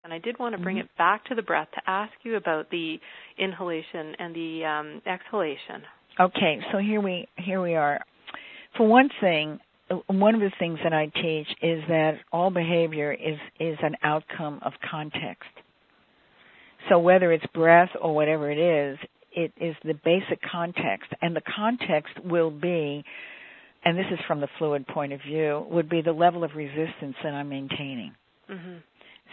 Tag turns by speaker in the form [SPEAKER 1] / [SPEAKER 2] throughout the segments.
[SPEAKER 1] And I did want to bring it back to the breath to ask you about the inhalation and the exhalation.
[SPEAKER 2] Okay, so here we are. For one thing, one of the things that I teach is that all behavior is an outcome of context. So whether it's breath or whatever it is the basic context. And the context will be, and this is from the fluid point of view, would be the level of resistance that I'm maintaining. Mm-hmm.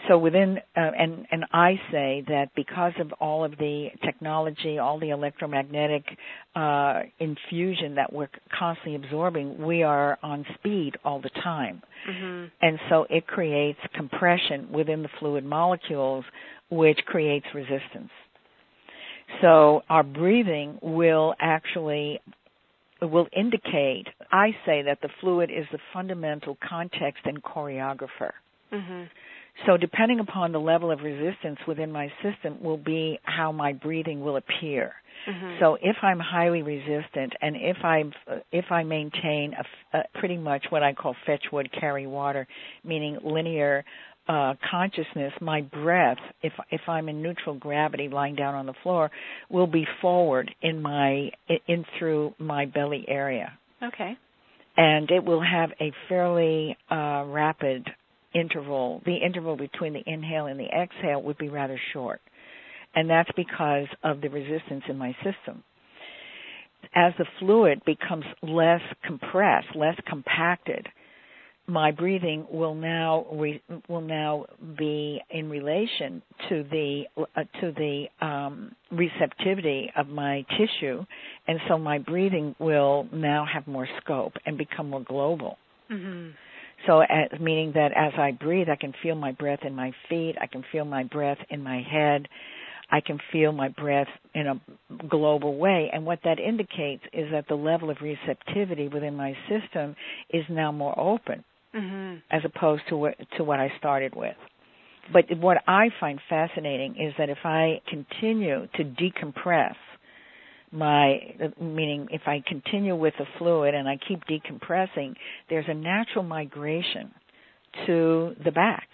[SPEAKER 2] So within, and I say that because of all of the technology, all the electromagnetic infusion that we're constantly absorbing, we are on speed all the time. Mm-hmm. And so it creates compression within the fluid molecules, which creates resistance. So our breathing will indicate, I say that the fluid is the fundamental context and choreographer. Mm-hmm. So depending upon the level of resistance within my system will be how my breathing will appear. Mm-hmm. So if I'm highly resistant and if I maintain a pretty much what I call fetch wood, carry water, meaning linear consciousness, my breath, if I'm in neutral gravity lying down on the floor, will be forward in through my belly area.
[SPEAKER 1] Okay.
[SPEAKER 2] And it will have a fairly rapid interval. The interval between the inhale and the exhale would be rather short. And that's because of the resistance in my system. As the fluid becomes less compressed, less compacted, my breathing will now be in relation to the receptivity of my tissue, and so my breathing will now have more scope and become more global. Mm-hmm. So meaning that as I breathe, I can feel my breath in my feet, I can feel my breath in my head, I can feel my breath in a global way. And what that indicates is that the level of receptivity within my system is now more open, mm-hmm. as opposed to what I started with. But what I find fascinating is that if I continue to decompress, meaning if I continue with the fluid and I keep decompressing, there's a natural migration to the back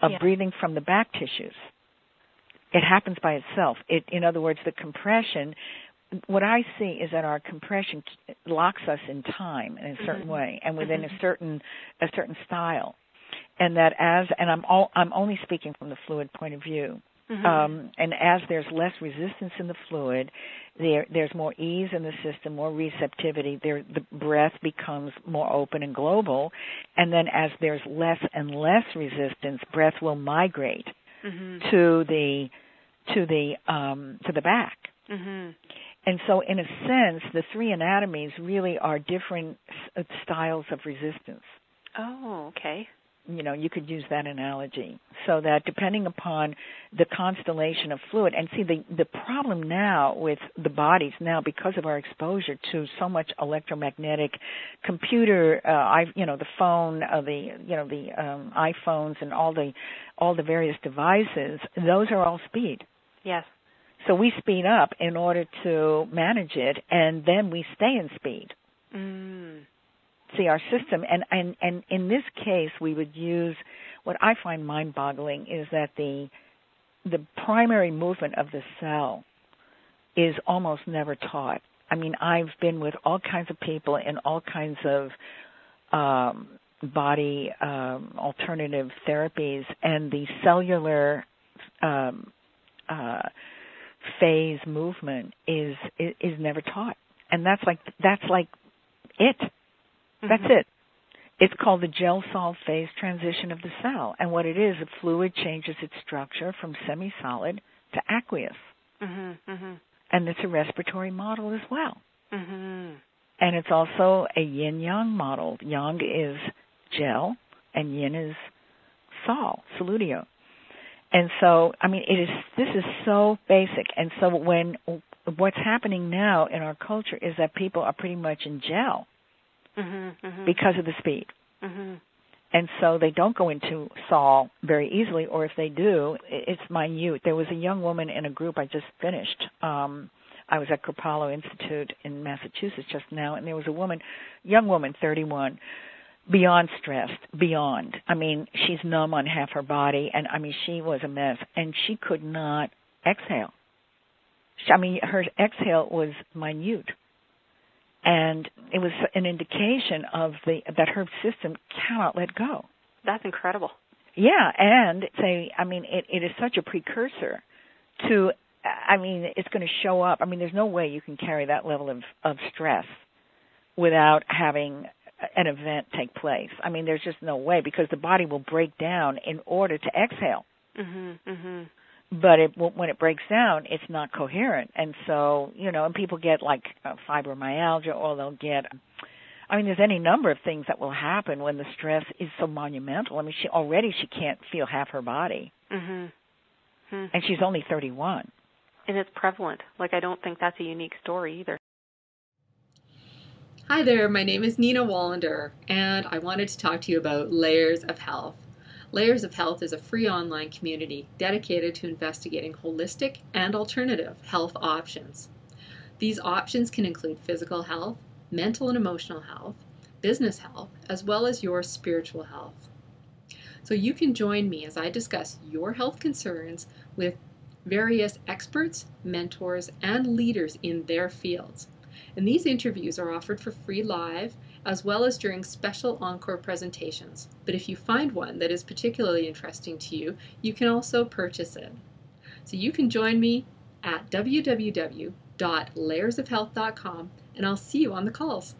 [SPEAKER 2] of breathing from the back tissues. It happens by itself. In other words, the compression, what I see is that our compression locks us in time in a certain mm-hmm. way and within mm-hmm. a certain style. And that I'm only speaking from the fluid point of view. Mm-hmm. And as there's less resistance in the fluid, there's more ease in the system, more receptivity. The breath becomes more open and global. And then as there's less and less resistance, breath will migrate mm-hmm. to the back. Mm-hmm. And so, in a sense, the three anatomies really are different styles of resistance.
[SPEAKER 1] Oh, okay.
[SPEAKER 2] You could use that analogy. So that depending upon the constellation of fluid, and see the problem now with the bodies now, because of our exposure to so much electromagnetic computer, the phone, the iPhones and all the various devices, those are all speed.
[SPEAKER 1] Yes.
[SPEAKER 2] So we speed up in order to manage it, and then we stay in speed. Mm. See, our system, and in this case, we would use what I find mind-boggling is that the primary movement of the cell is almost never taught. I mean, I've been with all kinds of people in all kinds of body alternative therapies, and the cellular phase movement is never taught, and that's like it. That's mm-hmm. it. It's called the gel-solid phase transition of the cell. And what it is, the fluid changes its structure from semi-solid to aqueous. Mm-hmm. Mm-hmm. And it's a respiratory model as well. Mm-hmm. And it's also a yin-yang model. Yang is gel, and yin is soludio. And so, I mean, this is so basic. And so what's happening now in our culture is that people are pretty much in gel. Mm-hmm, mm-hmm. because of the speed. Mm-hmm. And so they don't go into sol very easily, or if they do, it's minute. There was a young woman in a group I just finished. I was at Kripalu Institute in Massachusetts just now, and there was a young woman, 31, beyond stressed, beyond. I mean, she's numb on half her body, and I mean, she was a mess, and she could not exhale. I mean, her exhale was minute, and it was an indication of that her system cannot let go.
[SPEAKER 1] That's incredible.
[SPEAKER 2] Yeah, and it is such a precursor to, I mean, it's going to show up. I mean, there's no way you can carry that level of stress without having an event take place. I mean, there's just no way, because the body will break down in order to exhale.
[SPEAKER 1] Mm-hmm, mm-hmm.
[SPEAKER 2] But when it breaks down, it's not coherent. And so, and people get like fibromyalgia, or they'll get, I mean, there's any number of things that will happen when the stress is so monumental. I mean, she can't feel half her body.
[SPEAKER 1] Mm-hmm. Mm-hmm.
[SPEAKER 2] And she's only 31.
[SPEAKER 1] And it's prevalent. Like, I don't think that's a unique story either.
[SPEAKER 3] Hi there, my name is Nina Wallinder, and I wanted to talk to you about Layers of Health. Layers of Health is a free online community dedicated to investigating holistic and alternative health options. These options can include physical health, mental and emotional health, business health, as well as your spiritual health. So you can join me as I discuss your health concerns with various experts, mentors, and leaders in their fields. And these interviews are offered for free live, as well as during special encore presentations. But if you find one that is particularly interesting to you, you can also purchase it. So you can join me at www.layersofhealth.com, and I'll see you on the calls.